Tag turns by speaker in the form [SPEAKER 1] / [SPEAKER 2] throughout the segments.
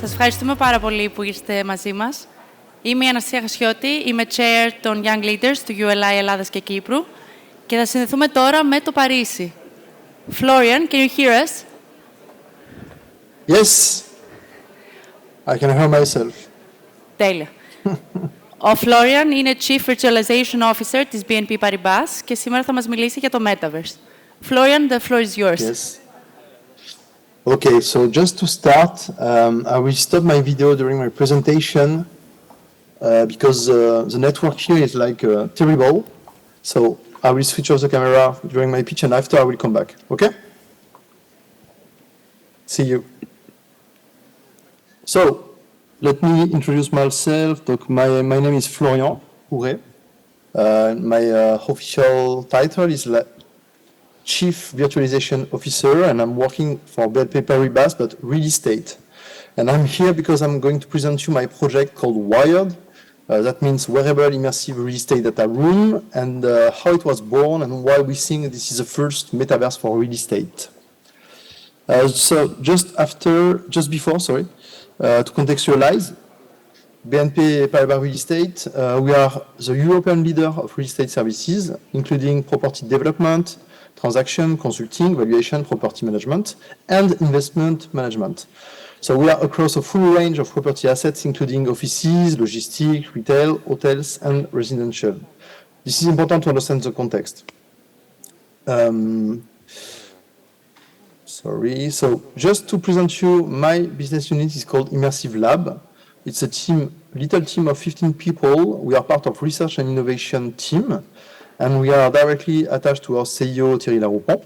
[SPEAKER 1] Σας ευχαριστούμε πάρα πολύ που ήρθατε μαζί μας. Είμαι η Αναστασία Χασιώτη, είμαι chair των Young Leaders του ULI Ελλάδας και Κύπρου και θα συνδεθούμε τώρα με το Παρίσι. Florian, can you hear us?
[SPEAKER 2] Yes, I can hear myself.
[SPEAKER 1] Τέλεια. Ο Florian είναι Chief Virtualisation Officer της BNP Paribas και σήμερα θα μας μιλήσει για το Metaverse. Florian, the floor is yours.
[SPEAKER 2] Yes. Okay, so just to start, I will stop my video during my presentation because the network here is like terrible. So I will switch off the camera during my pitch and after I will come back, okay? See you. So, let me introduce myself. My name is Florian Couret. My official title is Chief Virtualization Officer, and I'm working for BNP Paribas, but real estate. And I'm here because I'm going to present you my project called Wired. That means Wearable Immersive Real Estate Data Room, and how it was born and why we think this is the first metaverse for real estate. So just before, to contextualize, BNP Paribas Real Estate, we are the European leader of real estate services, including property development, transaction, consulting, valuation, property management, and investment management. So we are across a full range of property assets, including offices, logistics, retail, hotels, and residential. This is important to understand the context. So just to present you, my business unit is called Immersive Lab. It's a little team of 15 people. We are part of research and innovation team, and we are directly attached to our CEO, Thierry Laroupon.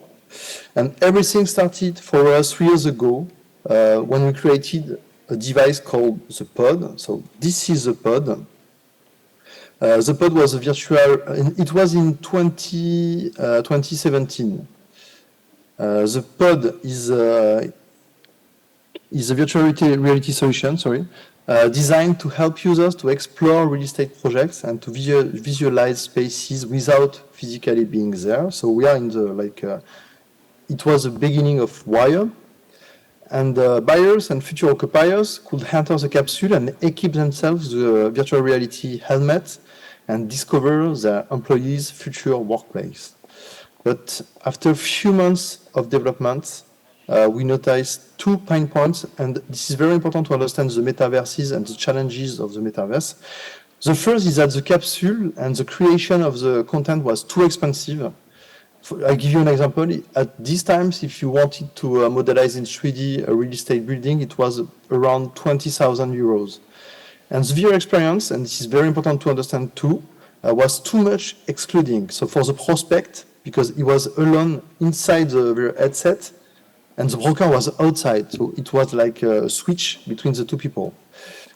[SPEAKER 2] And everything started for us 3 years ago when we created a device called the pod. So this is the pod. The pod was a virtual, it was in 2017. The pod is a virtual reality solution, designed to help users to explore real estate projects and to visualize spaces without physically being there. So we are in the, it was the beginning of Wire, and buyers and future occupiers could enter the capsule and equip themselves with a virtual reality helmet and discover their employees' future workplace. But after a few months of development, we noticed 2 pain points, and this is very important to understand the metaverses and the challenges of the metaverse. The first is that the capsule and the creation of the content was too expensive. I'll give you an example. At these times, if you wanted to modelize in 3D a real estate building, it was around 20,000 euros. And the VR experience, and this is very important to understand too, was too much excluding. So for the prospect, because he was alone inside the headset, and the broker was outside, so it was like a switch between the 2 people.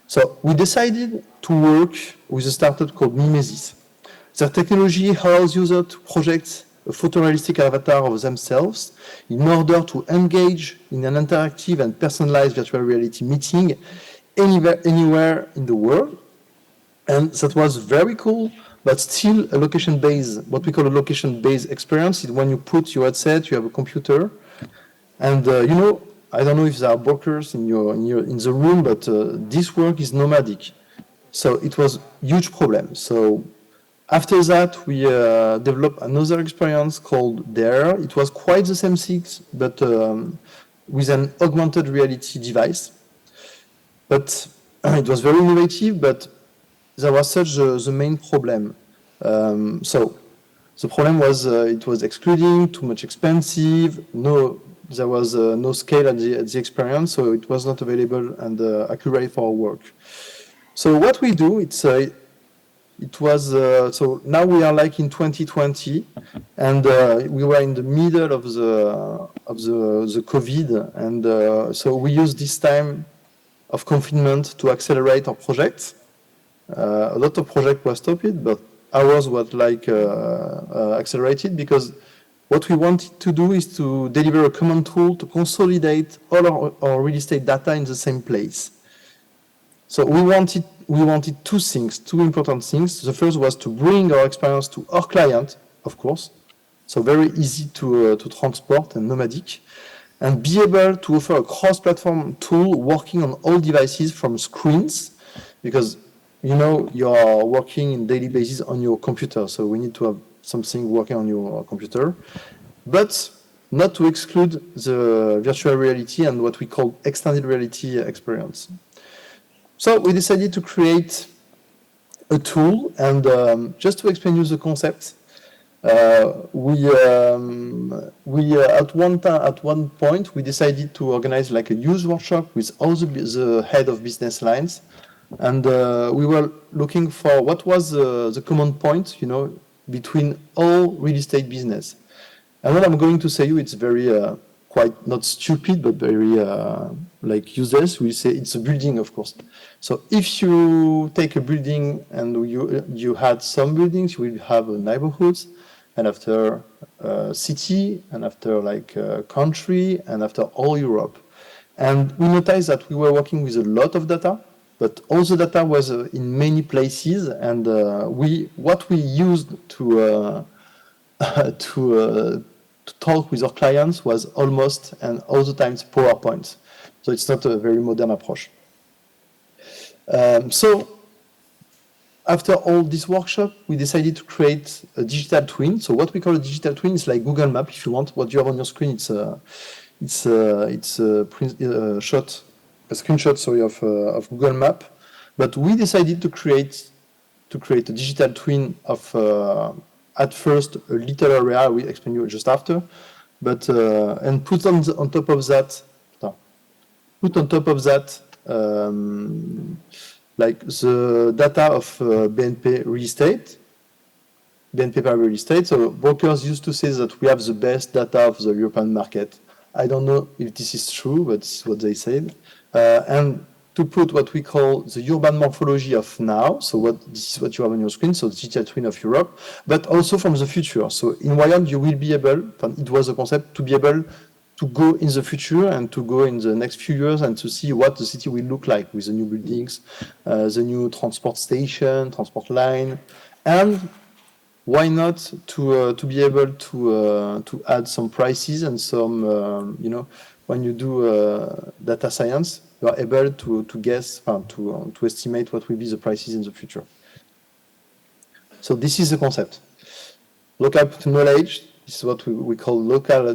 [SPEAKER 2] So we decided to work with a startup called Mimesis. Their technology allows users to project a photorealistic avatar of themselves in order to engage in an interactive and personalized virtual reality meeting anywhere in the world. And that was very cool, but still a location-based, what we call a location-based experience is when you put your headset, you have a computer, and I don't know if there are brokers in the room, but this work is nomadic. So it was a huge problem. So after that, we developed another experience called Dare. It was quite the same thing, but with an augmented reality device. But it was very innovative, but there was such the main problem. So the problem was it was excluding, too much expensive, there was no scale at the experience, so it was not available and accurate for our work. So what we do, so now we are like in 2020, and we were in the middle of the COVID, and so we used this time of confinement to accelerate our projects. A lot of projects were stopped, but ours was accelerated because what we wanted to do is to deliver a common tool to consolidate all our real estate data in the same place. So we wanted 2 things, 2 important things. The first was to bring our experience to our client, of course, so very easy to transport and nomadic. and be able to offer a cross-platform tool working on all devices from screens, because you know you're working in daily basis on your computer, so we need to have something working on your computer, but not to exclude the virtual reality and what we call extended reality experience. So we decided to create a tool, and just to explain you the concept, at one point we decided to organize like a use workshop with all the head of business lines, and we were looking for what was the common point, you know, between all real estate business. And what I'm going to say you, it's very quite not stupid, but very like useless. We say it's a building, of course. So if you take a building and you had some buildings, you will have neighborhoods, and after city, and after like country, and after all Europe. And we noticed that we were working with a lot of data, but all the data was in many places, and what we used to talk with our clients was almost and all the times PowerPoint. So it's not a very modern approach. So after all this workshop, we decided to create a digital twin. So what we call a digital twin is like Google Map. If you want, what you have on your screen, it's a screenshot, sorry, of Google Map. But we decided to create a digital twin of at first a little area. I will explain you just after, but and put on top of that like the data of BNP real estate, BNP Paribas real estate. So brokers used to say that we have the best data of the European market. I don't know if this is true, but this is what they said. And to put what we call the urban morphology of now, so this is what you have on your screen, so the digital twin of Europe, but also from the future. So in Wayland, you will be able, it was a concept, to be able to go in the future and to go in the next few years and to see what the city will look like with the new buildings, the new transport station, transport line, and why not to be able to add some prices and some, you know, when you do data science, you are able to guess, to estimate what will be the prices in the future. So this is the concept. Local knowledge, this is what we call local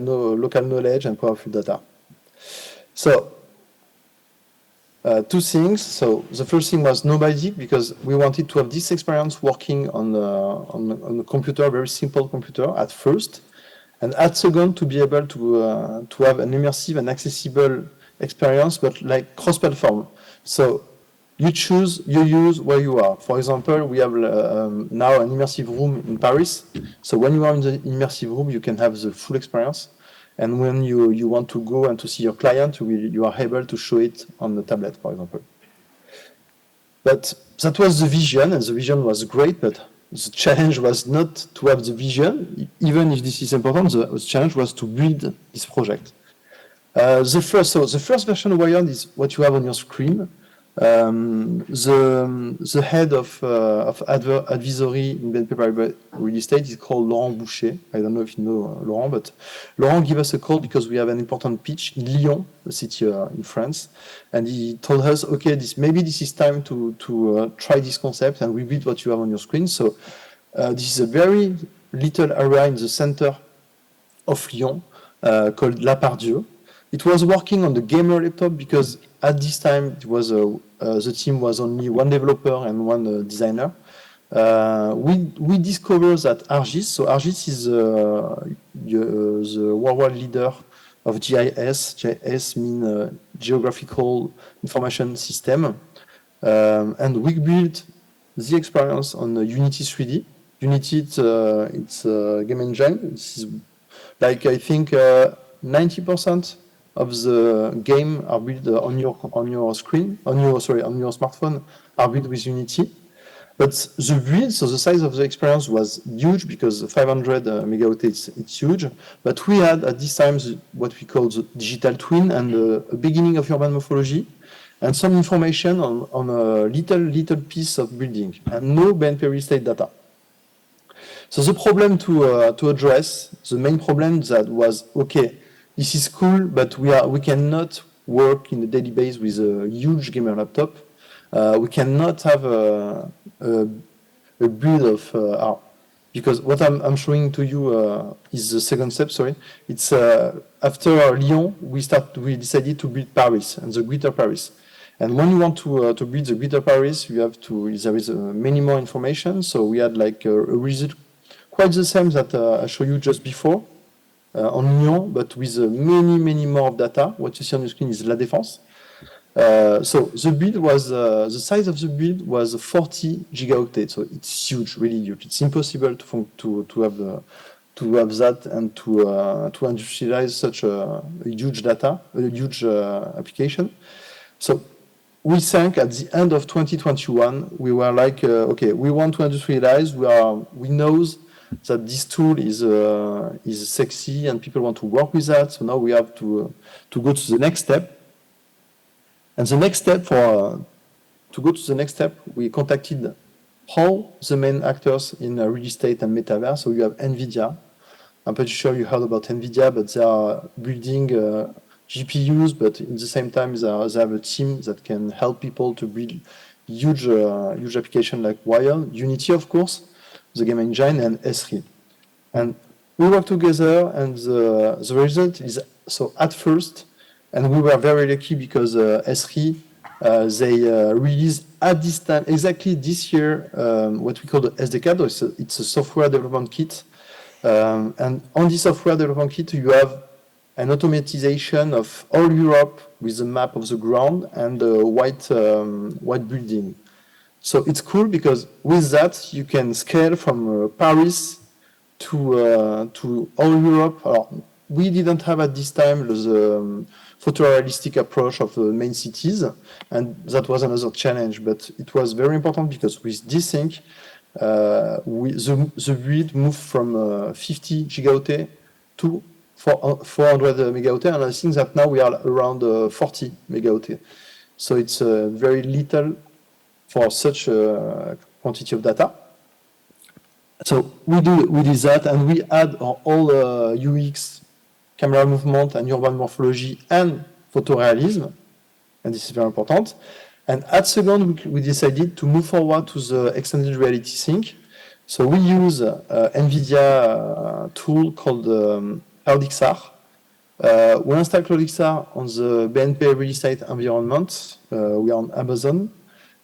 [SPEAKER 2] knowledge and powerful data. So two things. So the first thing was nomadic, because we wanted to have this experience working on a computer, a very simple computer at first, and at second to be able to have an immersive and accessible experience, but like cross-platform. So you use where you are. For example, we have now an immersive room in Paris. So when you are in the immersive room, you can have the full experience. And when you want to go and to see your client, you are able to show it on the tablet, for example. But that was the vision, and the vision was great, but the challenge was not to have the vision, even if this is important. The challenge was to build this project. The first version of Wayland is what you have on your screen. The head of advisory in BNP Paribas Real Estate is called Laurent Boucher. I don't know if you know Laurent, but Laurent gave us a call because we have an important pitch in Lyon, a city in France, and he told us, okay, maybe this is time to try this concept and rebuild what you have on your screen. So this is a very little area in the center of Lyon called La Pardieu. It was working on the gamer laptop because at this time it was the team was only one developer and one designer. We discovered that ArcGIS. So ArcGIS is the worldwide leader of GIS. GIS means Geographical Information System, and we built the experience on Unity 3D. Unity, it's a game engine. This is like I think 90%. Of the game are built on your screen, on your smartphone, are built with Unity. But the build, so the size of the experience was huge because 500 megaoctets, it's huge. But we had at this time what we call the digital twin and a beginning of urban morphology and some information on a little piece of building and no BNP real estate data. So the problem to address, the main problem that was, okay, this is cool, but we cannot work in a daily basis with a huge gamer laptop. We cannot have a build of our, because what I'm showing to you is the second step. Sorry, it's after Lyon we decided to build Paris and the Greater Paris. And when you want to build the Greater Paris, you have to there is many more information. So we had like a result quite the same that I showed you just before on Lyon, but with many more data. What you see on the screen is La Défense. So the build was the size of the build was 40 gigaoctets, so it's huge, really huge. It's impossible to have that and to industrialize such a huge data, a huge application. So we think at the end of 2021 we were like, okay, we want to industrialize. We know that this tool is sexy and people want to work with that. So now we have to go to the next step. And the next step to go to the next step, we contacted all the main actors in real estate and metaverse. So you have NVIDIA. I'm pretty sure you heard about NVIDIA, but they are building GPUs, but in the same time, they have a team that can help people to build huge applications like Wire, Unity, of course, the game engine, and S3. And we work together, and the result is, so at first, and we were very lucky because S3, they released at this time, exactly this year, what we call the SDK. It's a software development kit. And on this software development kit, you have an automatization of all Europe with a map of the ground and a white building. So it's cool because with that, you can scale from Paris to all Europe. We didn't have at this time the photorealistic approach of the main cities, and that was another challenge, but it was very important because with this thing, the build moved from 50 gigaoctet to 400 megaoctet, and I think that now we are around 40 megaoctet. So it's very little for such a quantity of data. So we did that, and we add all UX, camera movement, and urban morphology, and photorealism, and this is very important. And at second, we decided to move forward to the extended reality thing. So we use NVIDIA tool called Claudixar. We install Claudixar on the BNP real estate environment. We are on Amazon.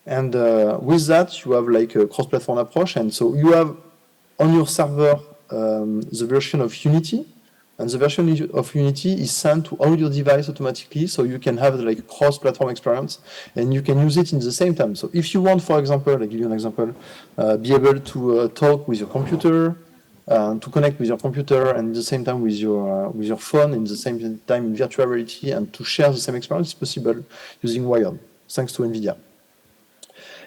[SPEAKER 2] And with that, you have like a cross-platform approach. And so you have on your server the version of Unity, and the version of Unity is sent to all your devices automatically, so you can have like cross-platform experience, and you can use it in the same time. So if you want, for example, I give you an example, be able to talk with your computer, to connect with your computer, and at the same time with your phone, and at the same time in virtual reality, and to share the same experience is possible using Wired, thanks to NVIDIA.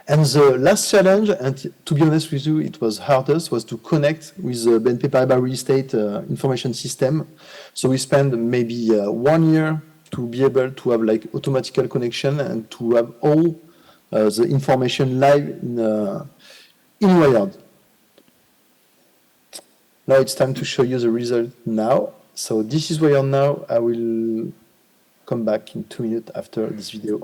[SPEAKER 2] And the last challenge, and to be honest with you, it was hardest, was to connect with the BNP Paribas real estate information system. So we spent maybe 1 year to be able to have like automatical connection and to have all the information live in Wired. Now it's time to show you the result now. So this is Wired now. I will come back in 2 minutes after this video.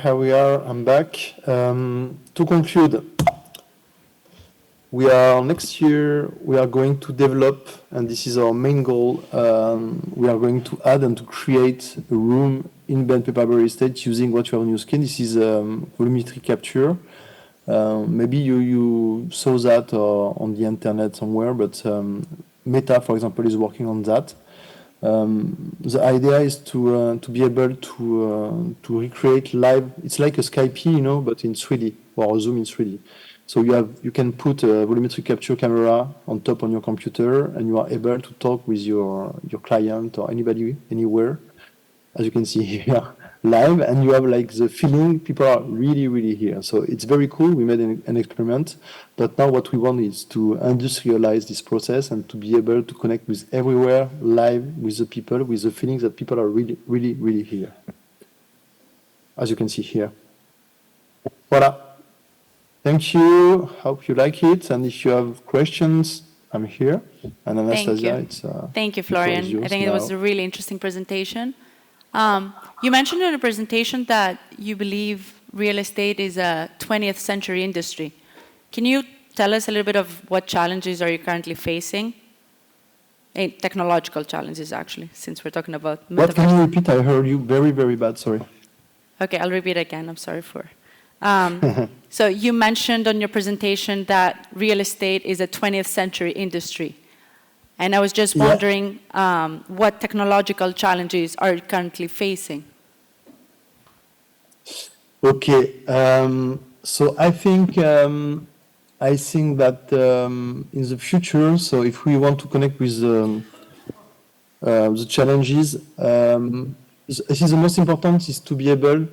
[SPEAKER 2] here we are. I'm back. To conclude, next year, we are going to develop, and this is our main goal, we are going to add and to create a room in BNP Paribas Real Estate using what you have on your screen. This is volumetry capture. Maybe you saw that on the internet somewhere, but Meta, for example, is working on that. The idea is to be able to recreate live. It's like a Skype, but in 3D, or a Zoom in 3D. So you can put a volumetric capture camera on top on your computer, and you are able to talk with your client or anybody anywhere, as you can see here, live, and you have like the feeling people are really, really here. So it's very cool. We made an experiment, but now what we want is to industrialize this process and to be able to connect with everywhere live with the people, with the feelings that people are really, really, really here. As you can see here. Voilà. Thank you. Hope you like it. And if you have questions, I'm here. And Anastasia,
[SPEAKER 1] Thank you, Florian. I think it was a really interesting presentation. You mentioned in a presentation that you believe real estate is a 20th century industry. Can you tell us a little bit of what challenges are you currently facing? Technological challenges, actually, since we're talking about Metaverse.
[SPEAKER 2] What can you repeat? I heard you very, very bad, sorry.
[SPEAKER 1] Okay, I'll repeat again. I'm sorry for... So you mentioned on your presentation that real estate is a 20th century industry. And I was just wondering what technological challenges are you currently facing?
[SPEAKER 2] Okay, so I think that in the future, so if we want to connect with the challenges, I think the most important is to be able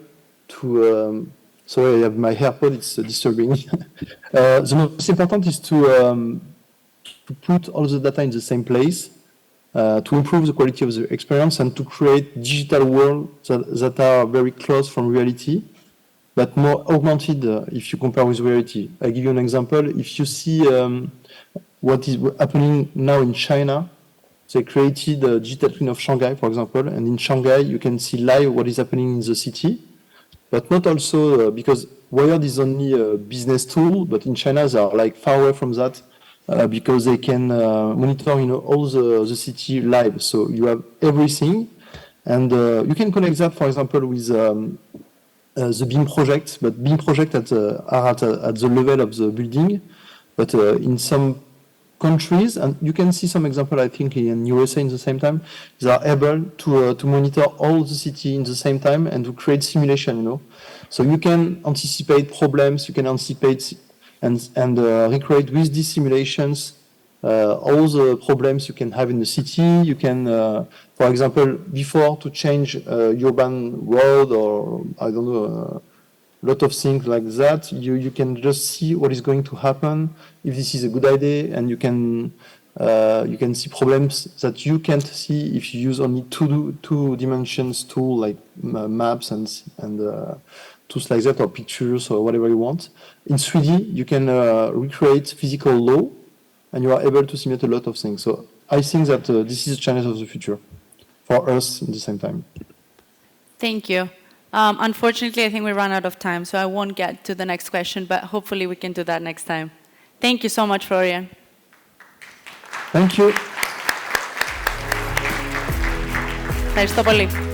[SPEAKER 2] to sorry, I have my AirPod, it's disturbing. The most important is to put all the data in the same place, to improve the quality of the experience and to create digital worlds that are very close from reality, but more augmented if you compare with reality. I'll give you an example. If you see what is happening now in China, they created a digital twin of Shanghai, for example, and in Shanghai you can see live what is happening in the city. But not also because Wired is only a business tool, but in China they are like far away from that because they can monitor, all the city live. So you have everything, and you can connect that, for example, with the BIM project. But BIM project are at the level of the building, but in some countries, and you can see some example, I think, in USA in the same time, they are able to monitor all the city in the same time and to create simulation, So you can anticipate problems, you can anticipate and recreate with these simulations all the problems you can have in the city. You can, for example, before to change urban road or, I don't know, a lot of things like that, you can just see what is going to happen, if this is a good idea, and you can see problems that you can't see if you use only two dimensions tool like maps and tools like that, or pictures or whatever you want. In 3D, you can recreate physical law, and you are able to simulate a lot of things. So I think that this is a challenge of the future for us at the same time.
[SPEAKER 1] Thank you. Unfortunately, I think we ran out of time, so I won't get to the next question, but hopefully we can do that next time. Thank you so much, Florian.
[SPEAKER 2] Thank you.
[SPEAKER 1] Ευχαριστώ πολύ.